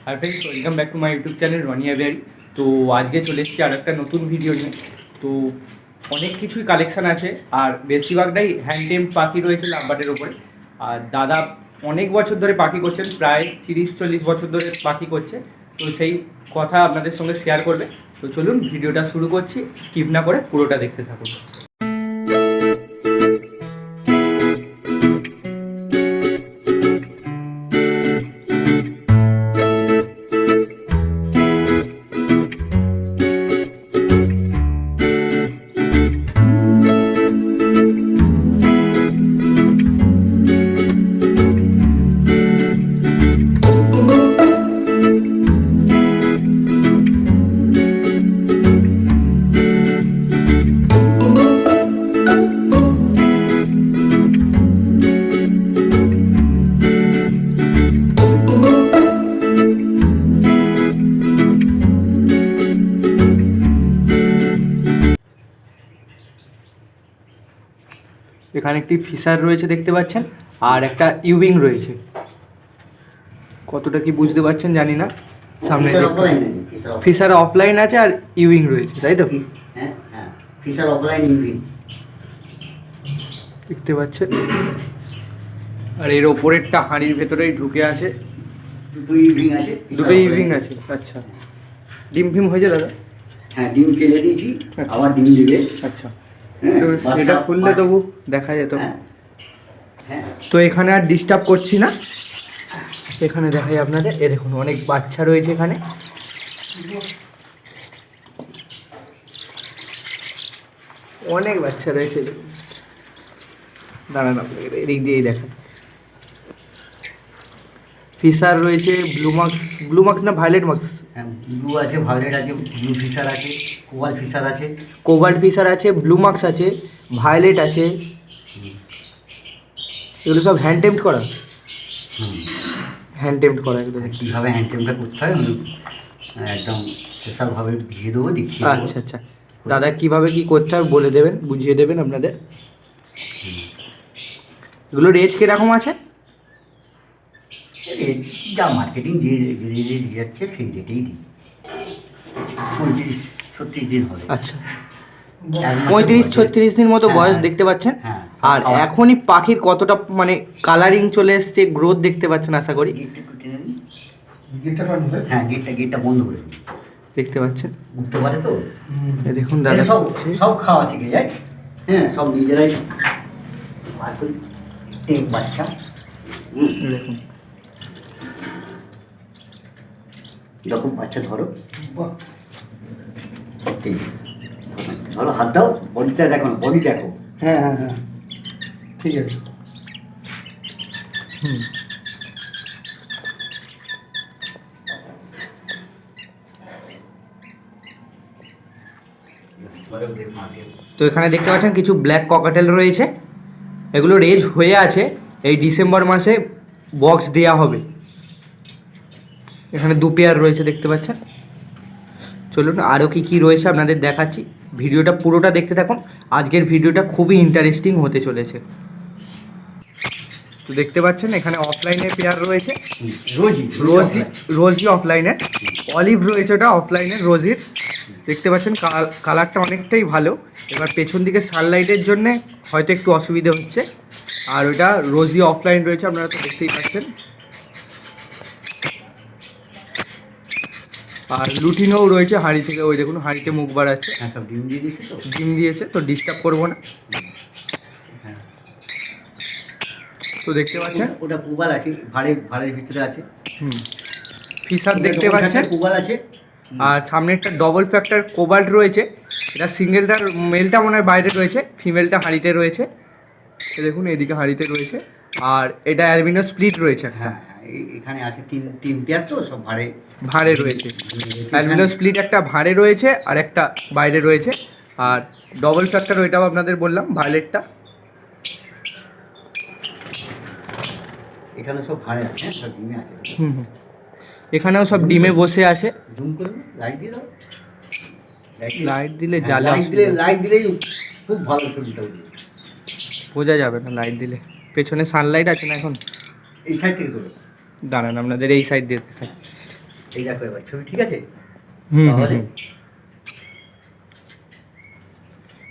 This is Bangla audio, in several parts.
Hi friends, welcome back to my YouTube channel Ranihati. तो आज के चले एসেছি আর একটা নতুন ভিডিও নিয়ে। তো অনেক কিছুই কালেকশন আছে আর বেশিরভাগটাই হ্যান্ড টেম পাখি রয়েছে লাভবার্ডের উপরে। আর দাদা অনেক বছর ধরে পাখি করছেন, প্রায় 30-40 বছর ধরে পাখি করছে। তো সেই কথা আপনাদের সঙ্গে শেয়ার করবে। তো চলুন ভিডিওটা শুরু করছি, স্কিপ না করে পুরোটা দেখতে থাকুন। এখানে একটি ফিশার রয়েছে দেখতে পাচ্ছেন, আর একটা ইউইং রয়েছে। কতটা কি বুঝতে পারছেন জানি না। সামনে ফিশার অফলাইন আছে আর ইউইং রয়েছে, তাই তো? হ্যাঁ হ্যাঁ, ফিশার অফলাইন ইউইং দেখতে পাচ্ছেন। আর এর ওপরেরটা হাঁড়ির ভেতরেই ঢুকে আছে। দুটো ইউইং আছে। আচ্ছা, ডিম ফিম হয়েছে দাদা? হ্যাঁ, ডিম কেটে দিয়েছি, আবার ডিম দেবে। আচ্ছা, এটা খুললে তবু দেখা যেত। তো এখানে আর ডিস্টার্ব করছি না, এখানে দেখাই আপনাদের। এ দেখুন, অনেক বাচ্চা রয়েছে এখানে। অনেক বাচ্চা রয়েছে, দাঁড়ান আপনাদের এদিক দিয়েই দেখা। ফিশার রয়েছে, ব্লু মার্কস না ভায়োলেট মার্কস? হ্যাঁ, ব্লু আছে, ভায়োলেট আছে, ব্লু ফিশার আছে, কোবাল্ট ফিশার আছে। কোবাল্ট ফিশার আছে, ব্লু মার্কস আছে, ভায়োলেট আছে। এগুলো সব হ্যান্ড টেম্পড করা। হ্যান্ড টেম্পড করা একদম। কীভাবে হ্যান্ড টেম্পটা করতে হয় একদম স্পেশালভাবে বুঝিয়ে দেবো, দেখিয়ে। আচ্ছা আচ্ছা, দাদা কীভাবে কী করতে হবে বলে দেবেন, বুঝিয়ে দেবেন আপনাদের। এগুলো রেট কীরকম আছে? রেট যা মার্কেটিং যে রেট যাচ্ছে সেই রেটেই দিই। 35-36 দিন হবে। আচ্ছা, 35-36 দিন মতো বয়স দেখতে পাচ্ছেন। আর এখনই পাখির কতটা মানে কালারিং চলে এসছে, গ্রোথ দেখতে পাচ্ছেন আশা করি। হ্যাঁ, গেটটা বন্ধ করে দেখতে পাচ্ছেন, উঠতে পারে তো। দেখুন দাদা সব খাওয়া শিখে যায়। হ্যাঁ, সব নিজেরাই বাচ্চা। দেখুন এরকম বাচ্চা ধরো, ধরো, হাত দাও, বডিটা দেখো, বডি দেখো। হ্যাঁ হ্যাঁ হ্যাঁ, ঠিক আছে। তো এখানে দেখতে পাচ্ছেন কিছু ব্ল্যাক ককাটেল রয়েছে। এগুলো রেজ হয়ে আছে, এই ডিসেম্বর মাসে বক্স দেওয়া হবে। এখানে 2 পেয়ার রয়েছে দেখতে পাচ্ছেন। চলুন আরও কী রয়েছে আপনাদের দেখাচ্ছি, ভিডিওটা পুরোটা দেখতে থাকুন। আজকের ভিডিওটা খুবই ইন্টারেস্টিং হতে চলেছে। তো দেখতে পাচ্ছেন এখানে অফলাইনের পেয়ার রয়েছে, রোজি অফলাইনের, অলিভ রয়েছে ওটা অফলাইনের রোজির। দেখতে পাচ্ছেন কালারটা অনেকটাই ভালো। এবার পেছন দিকে সানলাইটের জন্যে হয়তো একটু অসুবিধা হচ্ছে। আর ওটা রোজি অফলাইন রয়েছে, আপনারা তো দেখতেই পাচ্ছেন। আর লুটিনও রয়েছে হাঁড়ি থেকে, ওই দেখুন হাঁড়িতে মুখ বার আছে। হ্যাঁ, সব ডিম দিয়ে দিয়েছে, তো ডিম দিয়েছে, তো ডিস্টার্ব করবো না। তো দেখতে পাচ্ছেন ওটা কুবাল আছে, ভাড়ের ভিতরে আছে। ফিশার দেখতে পাচ্ছেন, কুবাল আছে। আর সামনে একটা ডবল ফ্যাক্টর কোবাল্ট রয়েছে। এটা সিঙ্গেলটার, মেলটা মনে হয় বাইরে রয়েছে, ফিমেলটা হাঁড়িতে রয়েছে। দেখুন এদিকে হাঁড়িতে রয়েছে। আর এটা অ্যালবিনো স্প্লিট রয়েছে। হ্যাঁ, এখানে আছে তিন পেয়ার, তো সব ভাড়ে রয়েছে। অ্যালবিনো স্প্লিট একটা ভাড়ে রয়েছে আর একটা বাইরে রয়েছে। আর ডবল ফ্যাক্টর ওইটাও আপনাদের বললাম, ভায়োলেটটা। এখানে সব ভাড়ে আছে, সব ডিমে আছে। এখানেও সব ডিমে বসে আছে। জুম করে লাইট দিয়ে দাও। লাইট দিলে জ্বালা, লাইট দিলেই খুব ভালো ছবিটা বোঝা যাবে না লাইট দিলে। পেছনে সানলাইট আছে না এখন? এই সাইড থেকে তোলো। দাঁড়ান আপনাদের এই সাইড দিয়ে দেখাই। এই দেখো এবার ছবি ঠিক আছে। হুম, তাহলে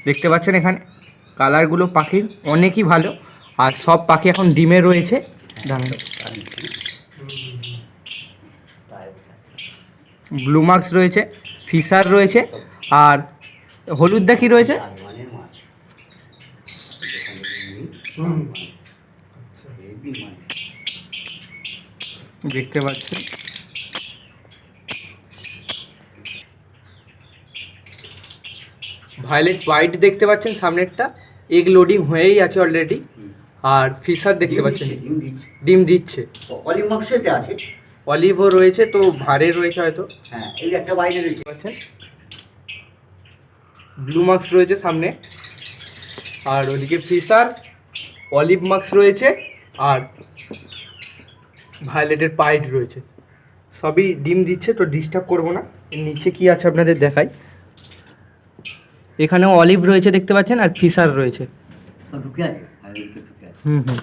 দেখতে পাচ্ছেন এখানে কালারগুলো পাখির অনেকই ভালো, আর সব পাখি এখন ডিমে রয়েছে। দাঁড়ান, ব্লু মার্কস রয়েছে, ফিশার রয়েছে, আর হলুদটা কি রয়েছে? দেখতে পাচ্ছেন ভায়োলেট হোয়াইট দেখতে পাচ্ছেন সামনেরটা, এগ লোডিং হয়েই আছে অলরেডি। আর ফিশার দেখতে পাচ্ছেন ডিম দিচ্ছে। অলিভ মাংসতে আছে, অলিভও রয়েছে, তো ভারে রয়েছে হয়তো। হ্যাঁ এই একটা বাইরে রয়েছে পাচ্ছেন ব্লু মার্কস রয়েছে সামনে, আর ওদিকে ফিশার, অলিভ মার্কস রয়েছে, আর ভায়োলেটের পাইড রয়েছে। সবই ডিম দিচ্ছে, তো ডিস্টার্ব করবো না। এর নিচে কি আছে আপনাদের দেখাই। এখানেও অলিভ রয়েছে দেখতে পাচ্ছেন, আর ফিশার রয়েছে। ঢুকে আছে আর এদিকে ঢুকে আছে। হুম হুম,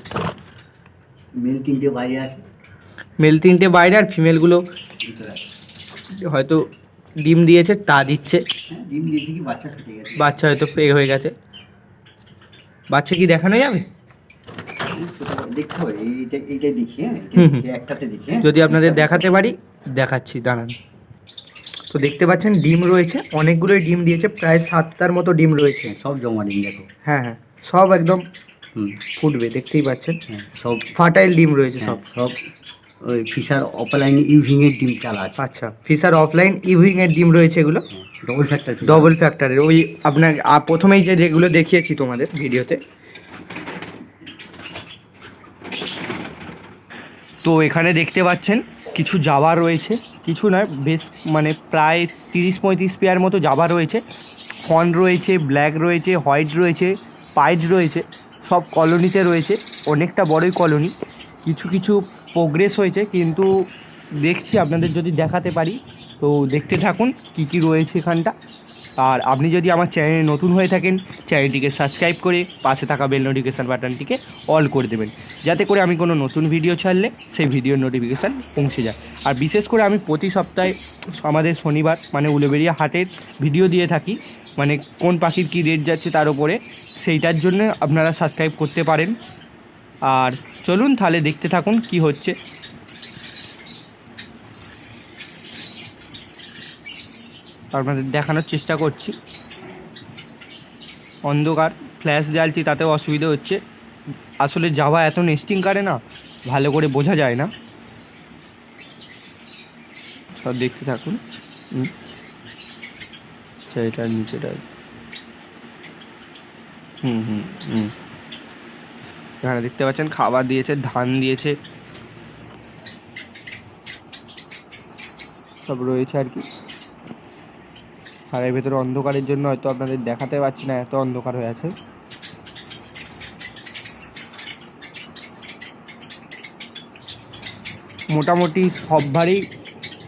মেল 3টে বাইরে আছে, মেল 3টে বাইরে, আর ফিমেলগুলো ভিতরে আছে। হয়তো ডিম দিয়েছে, তা দিচ্ছে। হ্যাঁ ডিম দিয়েছে কি বাচ্চা ফুটে গেছে। বাচ্চা হয়তো পে হয়ে গেছে। বাচ্চা কি দেখানো যাবে? দেখতে হবে, এইটাই দেখি। হ্যাঁ হুম হুম। একটাতে দেখি। হ্যাঁ? যদি আপনাদের দেখাতে পারি দেখাচ্ছি, দাঁড়ান। তো দেখতে পাচ্ছেন ডিম রয়েছে, অনেকগুলোই ডিম দিয়েছে, প্রায় 7টার মতো ডিম রয়েছে। সব জমা ডিম দেখো। হ্যাঁ হ্যাঁ, সব একদম হুম ফুটবে, দেখতেই পাচ্ছেন। হ্যাঁ সব ফার্টাইল ডিম রয়েছে সব। সব ওই ফিশার অফলাইন ইভিংয়ের ডিম চালা আছে। আচ্ছা, ফিশার অফলাইন ইভিং এর ডিম রয়েছে এগুলো, ডবল ফ্যাক্টর। ডবল ফ্যাক্টরের। ওই আপনার প্রথমেই যেগুলো দেখিয়েছি তোমাদের ভিডিওতে। তো এখানে দেখতে পাচ্ছেন কিছু জাবা রয়েছে, কিছু নয় বেশ মানে প্রায় 30-35 পেয়ার মতো জাবা রয়েছে। ফন রয়েছে, ব্ল্যাক রয়েছে, হোয়াইট রয়েছে, পাইড রয়েছে, সব কলোনিতে রয়েছে। অনেকটা বড়ই কলোনি, কিছু কিছু প্রোগ্রেস হয়েছে, কিন্তু দেখছি আপনাদের যদি দেখাতে পারি। তো দেখতে থাকুন কি কি রয়েছে এখানটা। আর আপনি যদি আমার চ্যানেলে নতুন হয়ে থাকেন, চ্যানেলটিকে সাবস্ক্রাইব করে পাশে থাকা বেল নোটিফিকেশান বাটনটিকে অল করে দেবেন, যাতে করে আমি কোনো নতুন ভিডিও ছাড়লে সেই ভিডিওর নোটিফিকেশান পৌঁছে যায়। আর বিশেষ করে আমি প্রতি সপ্তাহে আমাদের শনিবার মানে উলুবেড়িয়া হাটের ভিডিও দিয়ে থাকি, মানে কোন পাখির কী রেট যাচ্ছে তার উপরে, সেইটার জন্য আপনারা সাবস্ক্রাইব করতে পারেন। আর চলুন তাহলে দেখতে থাকুন কি হচ্ছে। আপনাদের দেখানোর চেষ্টা করছি। অন্ধকার, ফ্ল্যাশ জ্বালছি তাতেও অসুবিধা হচ্ছে। আসলে জাভা এত নেস্টিং করে না, ভালো করে বোঝা যায় না। সব দেখতে থাকুন। এটার নিচেটা হুম হুম হুম এখানে দেখতে পাচ্ছেন খাবার দিয়েছে, ধান দিয়েছে, সব রয়েছে আর কি। আর এর ভেতরে অন্ধকারের জন্য হয়তো আপনাদের দেখাতে পারছি না, এত অন্ধকার হয়ে আছে। মোটামুটি সববারই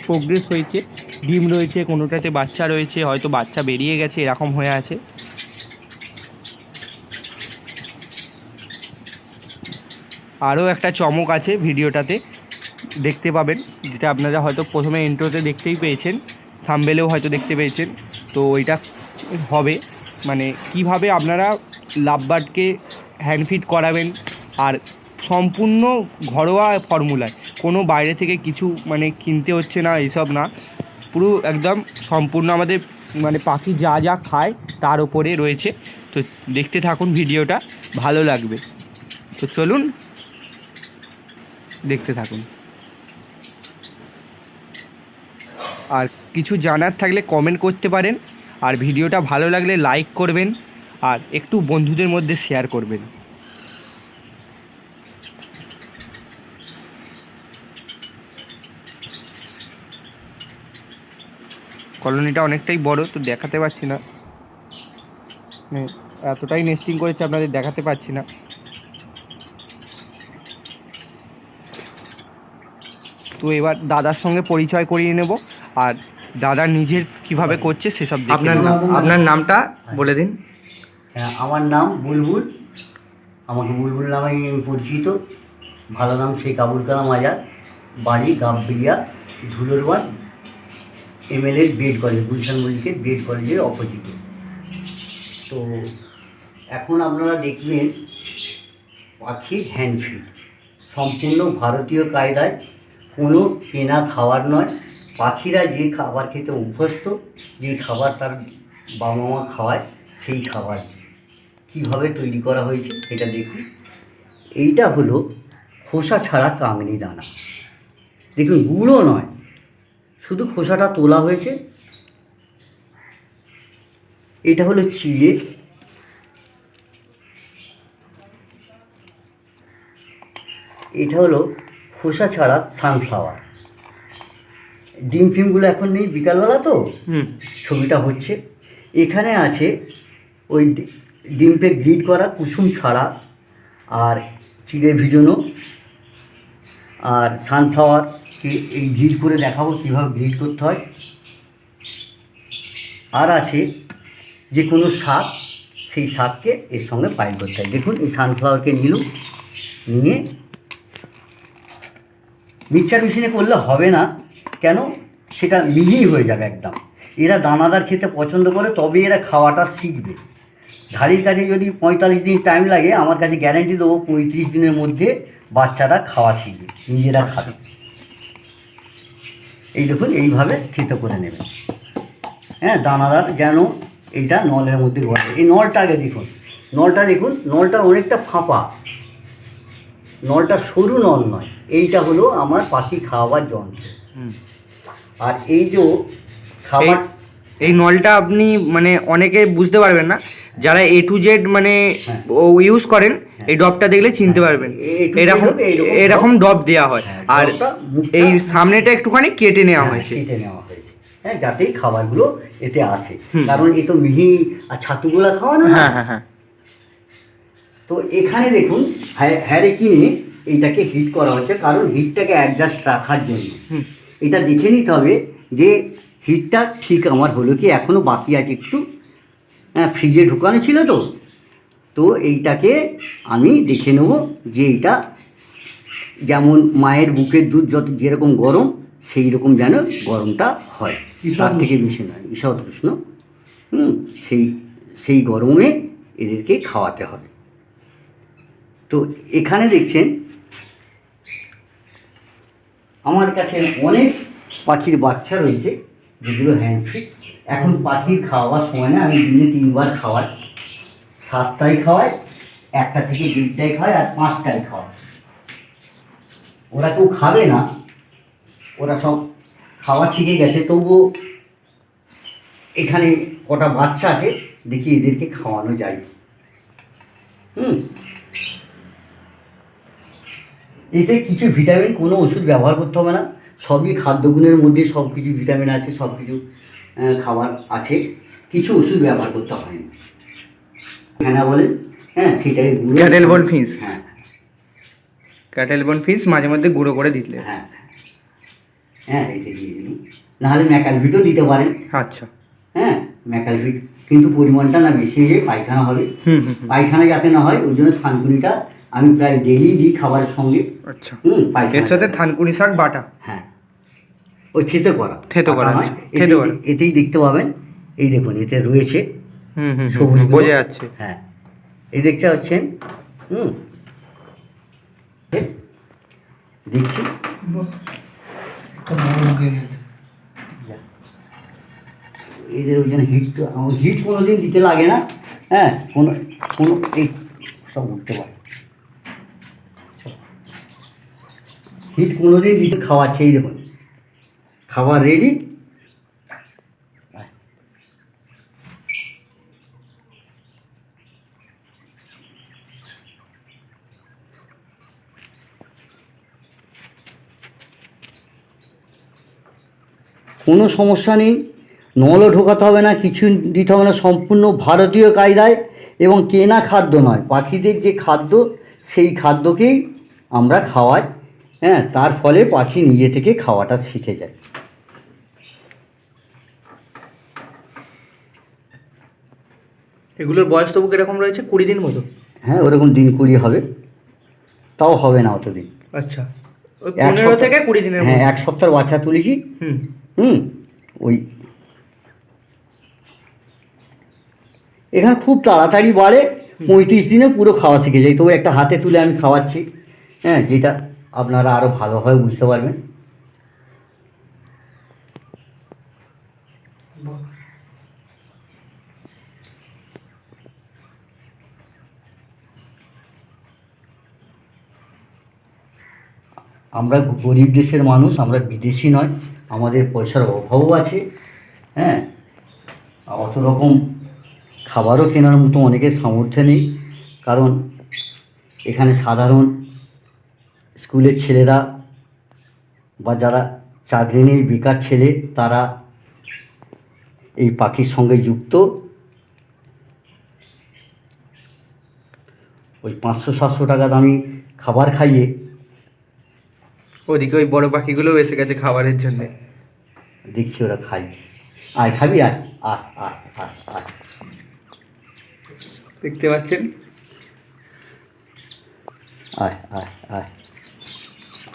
প্রোগ্রেস হয়েছে, ডিম রয়েছে, কোনোটাতে বাচ্চা রয়েছে, হয়তো বাচ্চা বেরিয়ে গেছে, এরকম হয়ে আছে। আরও একটা চমক আছে ভিডিওটাতে, দেখতে পাবেন, যেটা আপনারা হয়তো প্রথমে ইন্ট্রোতে দেখতেই পেয়েছেন, থাম্বনেলেও হয়তো দেখতে পেয়েছেন। তো ওইটা হবে মানে কিভাবে আপনারা লাভবার্ডকে হ্যান্ড ফিড করাবেন, আর সম্পূর্ণ ঘরোয়া ফর্মুলায়, কোনো বাইরে থেকে কিছু মানে কিনতে হচ্ছে না, এইসব না, পুরো একদম সম্পূর্ণ আমাদের মানে পাখি যা যা খায় তার উপরে রয়েছে। তো দেখতে থাকুন ভিডিওটা, ভালো লাগবে। তো চলুন দেখতে থাকুন। আর কিছু জানার থাকলে কমেন্ট করতে পারেন, আর ভিডিওটা ভালো লাগলে লাইক করবেন, আর একটু বন্ধুদের মধ্যে শেয়ার করবেন। কলোনিটা অনেকটাই বড়, তো দেখাতে পারছি না, এতটাই নেস্টিং করেছে আপনাদের দেখাতে পারছি না। তো এবার দাদার সঙ্গে পরিচয় করিয়ে নেব, আর দাদা নিজের কিভাবে করছে সেসব দেখে নেব। আপনার নামটা বলে দিন। হ্যাঁ আমার নাম বুলবুল, আমাকে বুলবুল নামেই আমি পরিচিত। ভালো নাম শেখ আবুল কালাম আজাদ, বাড়ি গাববিলিয়া ঝুলরবান্ধ MLA বিএড কলেজ, গুলশান মল্লিকের বিএড কলেজের অপোজিটে। তো এখন আপনারা দেখবেন পাখির হ্যান্ড ফিড, সম্পূর্ণ ভারতীয় কায়দায়, কোনো কেনা খাবার নয়। পাখিরা যে খাবার খেতে অভ্যস্ত, যে খাবার তার বাবা মা খাওয়ায়, সেই খাবার কীভাবে তৈরি করা হয়েছে সেটা দেখুন। এইটা হলো খোসা ছাড়া কাংনি দানা। দেখুন, গুঁড়ো নয়, শুধু খোসাটা তোলা হয়েছে। এটা হলো চিড়ে, এটা হলো খোসা ছাড়া সানফ্লাওয়ার। ডিম ফিমগুলো এখন নেই, বিকালবেলা তো ছবিটা হচ্ছে। এখানে আছে ওই ডিমকে গ্রিড করা কুসুম ছাড়া, আর চিড়ে ভিজানো, আর সানফ্লাওয়ারকে এই গ্রিড করে দেখাবো কীভাবে গ্রিড করতে হয়। আর আছে যে কোনো শাক, সেই শাককে এর সঙ্গে পাইল করতে হয়। দেখুন, এই সানফ্লাওয়ারকে নিয়ে মিক্সচার মেশিনে করলে হবে না, কেন, সেটা মিহি হয়ে যাবে একদম। এরা দানাদার খেতে পছন্দ করে, তবে এরা খাওয়াটা শিখবে। ঝাড়ির কাছে যদি 45 দিন টাইম লাগে, আমার কাছে গ্যারান্টি দেবো 35 দিনের মধ্যে বাচ্চারা খাওয়া শিখবে, নিজেরা খাবে। এই দেখুন, এইভাবে থেতো করে নেবে। হ্যাঁ, দানাদার যেন এইটা নলের মধ্যে ঘটে। এই নলটা আগে দেখুন, নলটা অনেকটা ফাঁপা, নলটা সরু নল নয়। এইটা হলো আমার পাখি খাওয়াবার যন্ত্র। আর এই যে খাবার, এই নলটা আপনি মানে অনেকে বুঝতে পারবেন না, যারা A to Z মানে ইউজ করেন, এই ডবটা দেখলে চিনতে পারবেন। এরকম ডব দেওয়া হয়, আর এই সামনেটা একটুখানি কেটে নেওয়া হয়েছে। হ্যাঁ, যাতেই খাবারগুলো এতে আসে, কারণ এ তো মিহি আর ছাতুগুলা খাওয়ানো না। হ্যাঁ। তো এখানে দেখুন, হ্যারে কিনে এইটাকে হিট করা হচ্ছে, কারণ হিটটাকে অ্যাডজাস্ট রাখার জন্য। এটা দেখে নিতে হবে যে হিটটা ঠিক আমার হলো কি, এখনও বাকি আছে একটু। হ্যাঁ, ফ্রিজে ঢুকানো ছিল তো এইটাকে আমি দেখে নেব যে এইটা যেমন মায়ের বুকের দুধ যেরকম গরম, সেই রকম যেন গরমটা হয়, তার থেকে বেশি নয়, ঈষৎ উষ্ণ। সেই গরমে এদেরকে খাওয়াতে হবে। তো এখানে দেখছেন আমার কাছে অনেক পাখির বাচ্চা রয়েছে, যেগুলো হ্যান্ড ফিড। এখন পাখির খাওয়াবার সময় না, আমি দিনে 3 বার খাওয়াই। 7টায় খাওয়াই, 1টা থেকে 2টায় খাওয়াই, আর 5টায় খাওয়াই। ওরা কেউ খাবে না, ওরা সব খাওয়া শিখে গেছে, তবুও এখানে কটা বাচ্চা আছে, দেখি এদেরকে খাওয়ানো যায়। এতে কিছু ভিটামিন, কোনো ওষুধ ব্যবহার করতে হবে না, সবই খাদ্যগুণের মধ্যে সব কিছু ভিটামিন আছে, সব কিছু খাবার আছে, কিছু ওষুধ ব্যবহার করতে হয় না। হ্যাঁ, না বলেন? হ্যাঁ, সেটাই ক্যাটেল বোন ফিশ। হ্যাঁ, ক্যাটেল বোন ফিশ মাঝে মধ্যে গুঁড়ো করে দিলে। হ্যাঁ, এতে দিয়ে দিন, নাহলে ম্যাকালভিটও দিতে পারেন। আচ্ছা। হ্যাঁ, ম্যাকালভিট, কিন্তু পরিমাণটা না বেশি হয়ে পায়খানা হবে। পায়খানা যাতে না হয়, ওই জন্য থানকুনিটা আমি প্রায় ডেলি দিই খাবারের সঙ্গে। আচ্ছা। এর সাথে থানকুনি শাক বাটা। হ্যাঁ, ওই থেতো করা। এতেই দেখতে পাবেন, এই দেখুন এতে রয়েছে সবুজ, বোঝা যাচ্ছে। হ্যাঁ, এই দেখতে পাচ্ছেন। দেখছি এদের ওই জন্য হিট কোনো দিন দিতে লাগে না। হ্যাঁ, কোনো এই সব উঠতে পারে, হিট কোনো দিন দিতে খাওয়াচ্ছে। এই দেখুন, খাবার রেডি। কোনো সমস্যা নেই, নলও ঢোকাতে হবে না, কিছু দিতে হবে না, সম্পূর্ণ ভারতীয় কায়দায়, এবং কেনা খাদ্য নয়। পাখিদের যে খাদ্য, সেই খাদ্যকেই আমরা খাওয়াই। হ্যাঁ, তার ফলে পাখি নিজে থেকে খাওয়াটা শিখে যায়। এগুলোর বয়স তবু কিরকম রয়েছে? 20 দিন মতো। হ্যাঁ, ওরকম দিন 20 হবে, তাও হবে না অতদিন। আচ্ছা, ওই 15 থেকে 20 দিনের হ্যাঁ, মধ্যে। 1 সপ্তাহ বাচ্চা তুলেছি। হুম। ওই এখানে খুব তাড়াতাড়ি বাড়ে, 35 দিনে পুরো খাওয়া শিখে যায়। তবু একটা হাতে তুলে আমি খাওয়াচ্ছি, হ্যাঁ, যেটা আপনারা আরও ভালোভাবে বুঝতে পারবেন। বাহ। আমরা গরিব দেশের মানুষ, আমরা বিদেশি নয়, আমাদের পয়সার অভাবও আছে, হ্যাঁ, অত রকম খাবারও কেনার মতো অনেকের সামর্থ্য নেই। কারণ এখানে সাধারণ স্কুলের ছেলেরা বা যারা চাকরি নেই, বেকার ছেলে, তারা এই পাখির সঙ্গে যুক্ত। ওই 500-700 টাকা দামি খাবার খাইয়ে ওদিকে ওই বড় পাখিগুলো এসে গেছে খাবারের জন্য। দেখছি ওরা খাই। আয় খাবি, আয় আয় আয় আয় আয় দেখতে পাচ্ছেন। আয় আয় আয়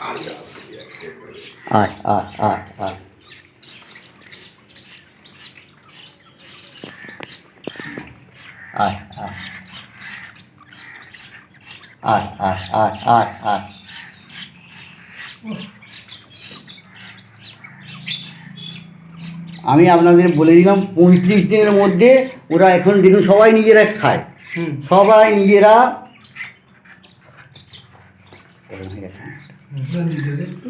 আয় আয় আয় আয় আয় আয় আয় আয় আয় আয় আয়। আমি আপনাদের বলে দিলাম 35 দিনের মধ্যে ওরা এখন দেখুন সবাই নিজেরা খায়, সবাই নিজেরা। দিতে দেখতো